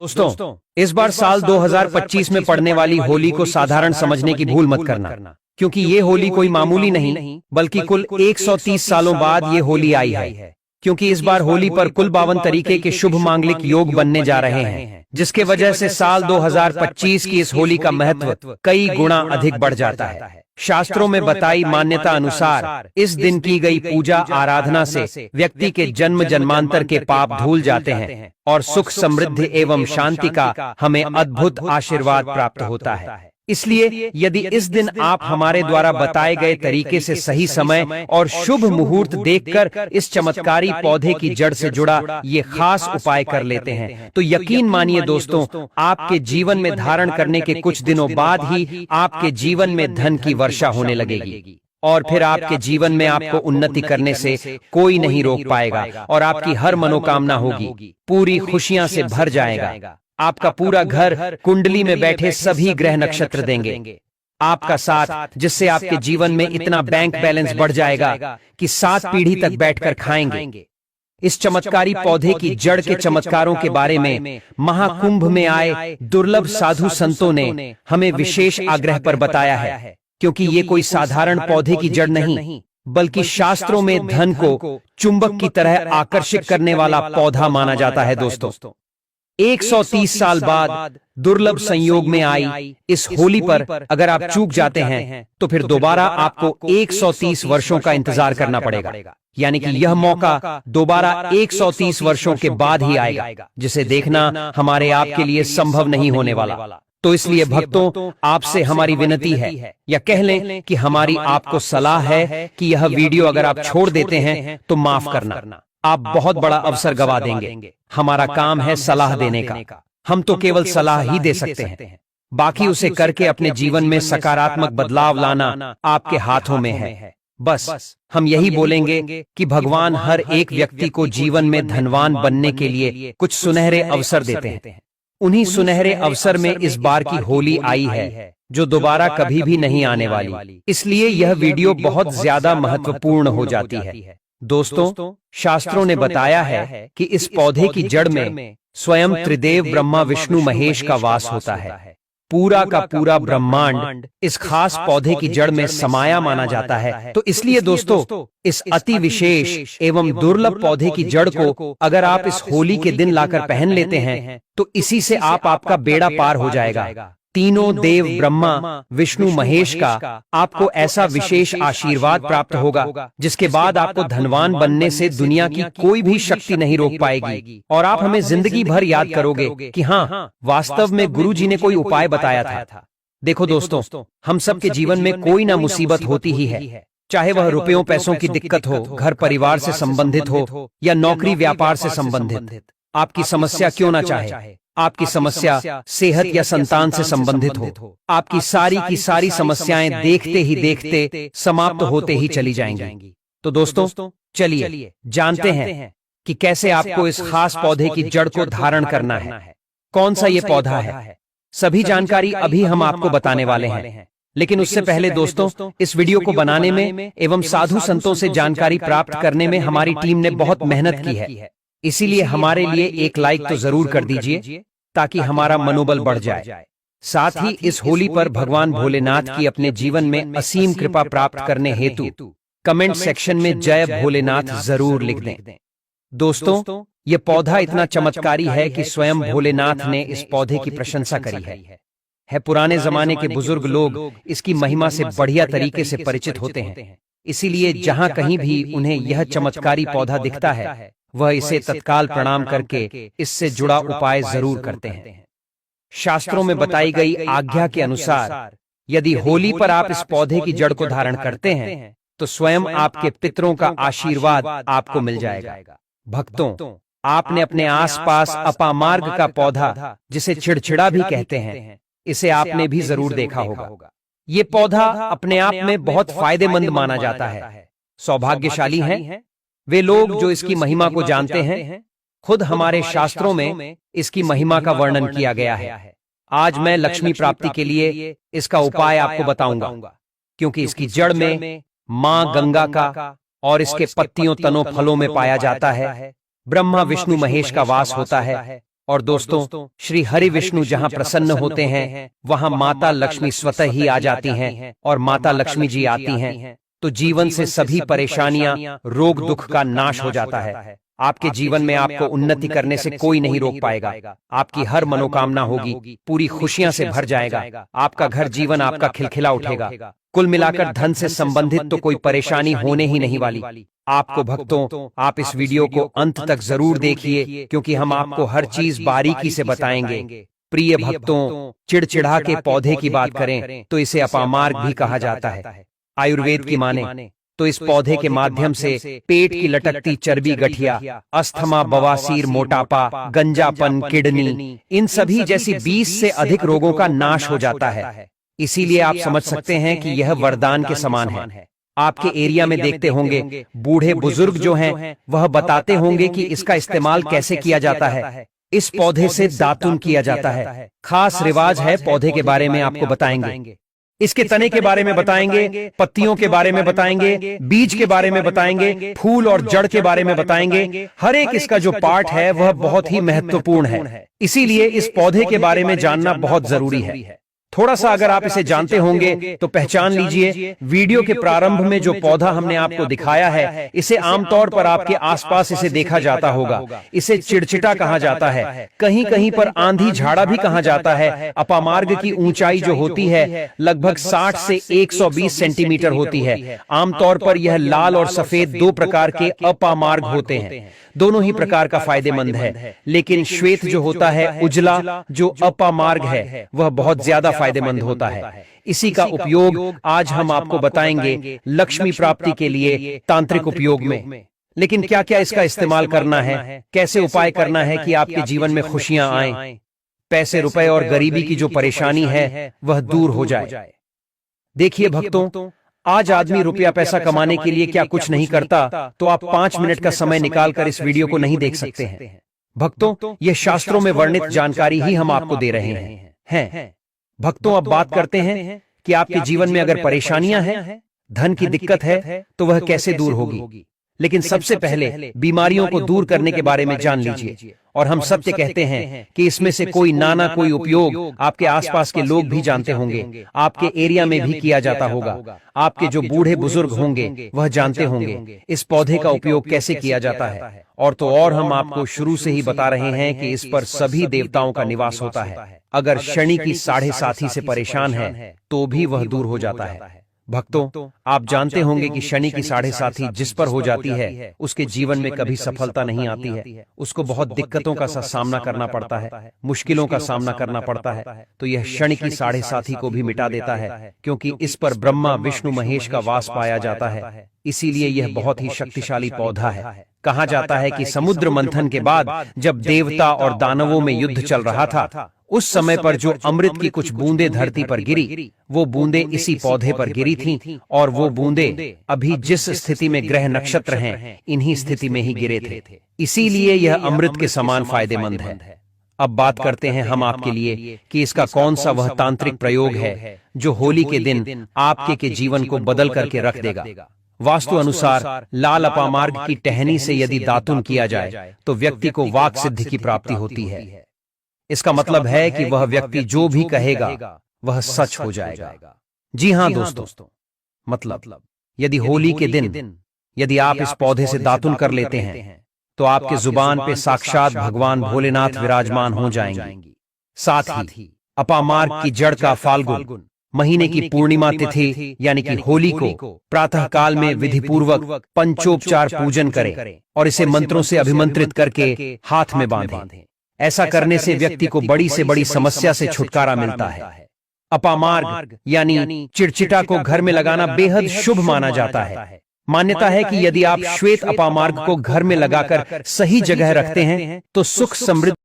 दोस्तों, इस बार साल 2025 में पड़ने वाली होली को साधारण समझने की भूल मत करना, क्योंकि ये होली कोई मामूली नहीं बल्कि कुल 130 सालों बाद ये होली आई है। क्योंकि इस बार होली पर कुल 52 तरीके के शुभ मांगलिक योग बनने जा रहे हैं, जिसके वजह से साल 2025 की इस होली का महत्व कई गुना अधिक बढ़ जाता है। शास्त्रों में बताई मान्यता अनुसार इस दिन की गई पूजा आराधना से व्यक्ति के जन्म जन्मांतर के पाप धुल जाते हैं और सुख समृद्धि एवं शांति का हमें अद्भुत आशीर्वाद प्राप्त होता है। इसलिए यदि इस दिन आप हमारे द्वारा बताए गए तरीके से सही समय और शुभ मुहूर्त देखकर इस चमत्कारी पौधे की जड़ से जुड़ा ये खास उपाय कर लेते हैं, तो यकीन मानिए दोस्तों, आपके जीवन में धारण करने के कुछ दिनों बाद ही आपके जीवन में धन की वर्षा होने लगेगी और फिर आपके जीवन में आपको उन्नति करने से कोई नहीं रोक पाएगा और आपकी हर मनोकामना होगी, पूरी खुशियां से भर जाएगा। आपका पूरा घर कुंडली में बैठे सभी ग्रह नक्षत्र देंगे आपका साथ, जिससे आपके जीवन में इतना बैंक बैलेंस बढ़ जाएगा कि 7 पीढ़ी तक बैठकर खाएंगे। इस चमत्कारी पौधे की जड़ के चमत्कारों के बारे में महाकुंभ में आए दुर्लभ साधु संतों ने हमें विशेष आग्रह पर बताया है, क्योंकि ये कोई साधारण पौधे की जड़ नहीं बल्कि शास्त्रों में धन को चुंबक की तरह आकर्षित करने वाला पौधा माना जाता है। दोस्तों, 130 साल बाद दुर्लभ संयोग में आई इस होली पर अगर आप चूक जाते हैं तो फिर दोबारा आपको 130 वर्षों का इंतजार करना पड़ेगा। यानी कि यह मौका दोबारा 130 वर्षों के बाद ही आएगा, जिसे देखना हमारे आपके लिए संभव नहीं होने वाला। तो इसलिए भक्तों, आपसे हमारी विनती है, या कह लें कि हमारी आपको सलाह है कि यह वीडियो अगर आप छोड़ देते हैं तो माफ करना, आप बहुत बड़ा अवसर गवा देंगे। हमारा काम है सलाह देने का, हम तो केवल सलाह ही दे सकते हैं, बाकी उसे करके अपने जीवन में सकारात्मक बदलाव लाना आपके हाथों में है। बस हम यही बोलेंगे कि भगवान हर एक व्यक्ति को जीवन में धनवान बनने के लिए कुछ सुनहरे अवसर देते हैं। उन्हीं सुनहरे अवसर में इस बार की होली आई है, जो दोबारा कभी भी नहीं आने वाली। इसलिए यह वीडियो बहुत ज्यादा महत्वपूर्ण हो जाती है। दोस्तों, शास्त्रों ने बताया है कि इस पौधे की जड़ में स्वयं त्रिदेव ब्रह्मा विष्णु महेश का वास होता है। पूरा का पूरा ब्रह्मांड इस खास पौधे की जड़ में समाया माना जाता है। तो इसलिए दोस्तों, इस अति विशेष एवं दुर्लभ पौधे की जड़ को अगर आप इस होली के दिन लाकर पहन लेते हैं तो इसी से आपका बेड़ा पार हो जाएगा। तीनों देव ब्रह्मा विष्णु महेश का आपको ऐसा विशेष आशीर्वाद प्राप्त होगा, जिसके बाद आपको धनवान बनने से दुनिया की कोई भी शक्ति नहीं रोक पाएगी और आप हमें जिंदगी भर याद करोगे कि हाँ, वास्तव में गुरु जी ने कोई उपाय बताया था। देखो दोस्तों, हम सबके जीवन में कोई ना मुसीबत होती ही है, चाहे वह रुपयों पैसों की दिक्कत हो, घर परिवार से संबंधित हो या नौकरी व्यापार से संबंधित। आपकी समस्या क्यों ना चाहे, आपकी समस्या सेहत या संतान से संबंधित हो, आपकी सारी की सारी समस्याएं देखते ही देखते समाप्त होते ही चली जाएंगी। तो दोस्तों, चलिए जानते हैं कि कैसे आपको इस खास पौधे की जड़ को धारण करना है, कौन सा ये पौधा है। सभी जानकारी अभी हम आपको बताने वाले हैं, लेकिन उससे पहले दोस्तों, इस वीडियो को बनाने में एवं साधु संतों से जानकारी प्राप्त करने में हमारी टीम ने बहुत मेहनत की है। इसीलिए हमारे लिए एक लाइक तो जरूर कर दीजिए ताकि हमारा मनोबल बढ़ जाए। साथ ही इस होली पर भगवान भोलेनाथ की अपने जीवन में असीम कृपा प्राप्त करने हेतु कमेंट सेक्शन में जय भोलेनाथ जरूर लिख दें। दोस्तों, ये पौधा इतना चमत्कारी है कि स्वयं भोलेनाथ ने इस पौधे की प्रशंसा करी है। पुराने जमाने के बुजुर्ग लोग इसकी महिमा से बढ़िया तरीके से परिचित होते हैं, इसीलिए जहां कहीं भी उन्हें यह चमत्कारी पौधा दिखता है, वह इसे तत्काल प्रणाम करके इससे जुड़ा उपाय जरूर करते हैं। शास्त्रों में बताई गई आज्ञा के अनुसार यदि होली पर आप इस पौधे की जड़ को धारण करते हैं तो स्वयं आपके पितरों का आशीर्वाद आपको मिल जाएगा। भक्तों, आपने अपने आसपास अपामार्ग का पौधा, जिसे चिड़चिड़ा भी कहते हैं, इसे आपने भी जरूर देखा होगा। ये पौधा अपने आप में बहुत फायदेमंद माना जाता है। सौभाग्यशाली हैं वे लोग जो इसकी महिमा को जानते हैं। खुद हमारे शास्त्रों में इसकी महिमा का वर्णन किया गया है। आज मैं लक्ष्मी प्राप्ति के लिए इसका उपाय आपको बताऊंगा, क्योंकि इसकी जड़ में मां गंगा का और इसके पत्तियों तनों फलों में पाया जाता है। ब्रह्मा विष्णु महेश का वास होता है और दोस्तों, श्री हरि विष्णु जहां प्रसन्न होते हैं वहां माता लक्ष्मी स्वतः ही आ जाती हैं, और माता लक्ष्मी जी आती हैं तो जीवन से सभी परेशानियां, रोग दुख का नाश हो जाता है। आपके जीवन में आपको उन्नति करने से कोई नहीं रोक पाएगा। आपकी हर मनोकामना होगी, पूरी खुशियां से भर जाएगा। आपका घर जीवन आपका खिलखिला उठेगा। कुल मिलाकर धन से संबंधित तो कोई परेशानी होने ही नहीं वाली। आपको भक्तों, आप इस वीडियो को अंत तक जरूर देखिए, क्योंकि हम आपको हर चीज बारीकी से बताएंगे। प्रिय भक्तों, चिड़चिड़ा के पौधे की बात करें तो इसे अपामार्ग भी कहा जाता है। आयुर्वेद की माने तो इस पौधे के माध्यम से पेट की लटकती चर्बी, गठिया, अस्थमा, बवासीर, मोटापा, गंजापन, किडनी, इन सभी जैसी 20 से अधिक रोगों का नाश हो जाता है। इसीलिए आप समझ सकते हैं कि यह वरदान के समान है। आपके एरिया में देखते होंगे बूढ़े बुजुर्ग जो हैं वह बताते होंगे कि इसका इस्तेमाल कैसे किया जाता है। इस पौधे से दातुन किया जाता है। खास रिवाज है। पौधे के बारे में आपको बताएंगे, इसके तने के बारे में बताएंगे, पत्तियों के बारे में बताएंगे, बीज के बारे में बताएंगे, फूल और जड़ के बारे में बताएंगे। हर एक इसका जो पार्ट है वह बहुत ही महत्वपूर्ण है। इसीलिए इस पौधे के बारे में जानना बहुत जरूरी है। थोड़ा सा अगर आप इसे जानते होंगे तो पहचान लीजिए। वीडियो के प्रारंभ में जो पौधा हमने आपको दिखाया है, इसे आमतौर पर आपके आसपास इसे देखा जाता होगा। इसे चिड़चिटा कहा जाता है, कहीं कहीं पर आंधी झाड़ा भी कहा जाता है। अपामार्ग की ऊंचाई जो होती है लगभग 60 से 120 सेंटीमीटर होती है। आमतौर पर यह लाल और सफेद दो प्रकार के अपामार्ग होते हैं। दोनों ही प्रकार का फायदेमंद है, लेकिन श्वेत जो होता है, उजला, जो अपामार्ग है, वह बहुत ज्यादा फायदेमंद होता है। इसी का उपयोग आज हम आपको बताएंगे लक्ष्मी प्राप्ति के लिए तांत्रिक उपयोग में। लेकिन क्या क्या इसका इस्तेमाल करना है, कैसे उपाय करना है कि आपके जीवन में खुशियां आए, पैसे रुपए और गरीबी की जो परेशानी है वह दूर हो जाए। देखिए भक्तों, आज आदमी रुपया पैसा कमाने के लिए क्या कुछ नहीं करता, तो आप 5 मिनट का समय निकालकर इस वीडियो को नहीं देख सकते हैं। भक्तों, यह शास्त्रों में वर्णित जानकारी ही हम आपको दे रहे हैं। भक्तों, अब बात करते हैं कि आपके जीवन में अगर परेशानियां हैं, धन की दिक्कत है, तो वह कैसे दूर होगी। लेकिन सबसे पहले बीमारियों को दूर करने के बारे में जान लीजिए। और हम सत्य कहते हैं कि इसमें से कोई ना कोई उपयोग आपके आसपास के लोग भी जानते होंगे, आपके एरिया में भी किया जाता होगा। आपके जो बूढ़े बुजुर्ग होंगे वह जानते होंगे इस पौधे का उपयोग कैसे किया जाता है। और तो और हम आपको शुरू से ही बता रहे हैं कि इस पर सभी देवताओं का निवास होता है। अगर शनि की 7.5 से परेशान है तो भी वह दूर हो जाता है। भक्तों, आप जानते होंगे कि शनि की 7.5 जिस पर हो जाती है उसके जीवन में कभी सफलता नहीं आती है। उसको बहुत दिक्कतों का सामना करना पड़ता है, मुश्किलों का सामना करना पड़ता है। तो यह शनि की 7.5 को भी मिटा देता है, क्योंकि इस पर ब्रह्मा विष्णु महेश का वास पाया जाता है। इसीलिए यह बहुत ही शक्तिशाली पौधा है। कहा जाता है कि समुद्र मंथन के बाद जब देवता और दानवों में युद्ध चल रहा था, उस समय पर जो अमृत की कुछ बूंदें धरती पर गिरी, वो बूंदें इसी पौधे पर गिरी थीं, और वो बूंदें अभी जिस स्थिति में ग्रह नक्षत्र हैं, इन्हीं स्थिति में ही गिरे थे। इसीलिए यह अमृत के समान फायदेमंद है। अब बात करते हैं हम आपके लिए कि इसका कौन सा वह तांत्रिक प्रयोग है जो होली के दिन आपके के जीवन को बदल करके रख देगा। वास्तु अनुसार लाल अपामार्ग की टहनी से यदि दातुन किया जाए तो व्यक्ति को वाक सिद्धि की प्राप्ति होती है। इसका मतलब है कि वह व्यक्ति जो भी कहेगा वह सच हो जाएगा। जी हां दोस्तों, मतलब यदि होली के दिन यदि आप इस पौधे से दातुन कर लेते हैं तो आपके जुबान पे साक्षात भगवान भोलेनाथ विराजमान हो जाएंगे। साथ ही अपामार्ग की जड़ का फाल्गुन महीने की पूर्णिमा तिथि यानी कि होली को प्रातः काल में विधि पूर्वक पंचोपचार पूजन करें और इसे मंत्रों से अभिमंत्रित करके हाथ में बांधें। ऐसा करने से व्यक्ति को बड़ी से बड़ी समस्या से छुटकारा मिलता है। अपामार्ग यानी चिड़चिटा को घर में लगाना बेहद शुभ माना जाता है। मान्यता है कि यदि आप श्वेत अपामार्ग को घर में लगाकर सही जगह रखते हैं तो सुख समृद्धि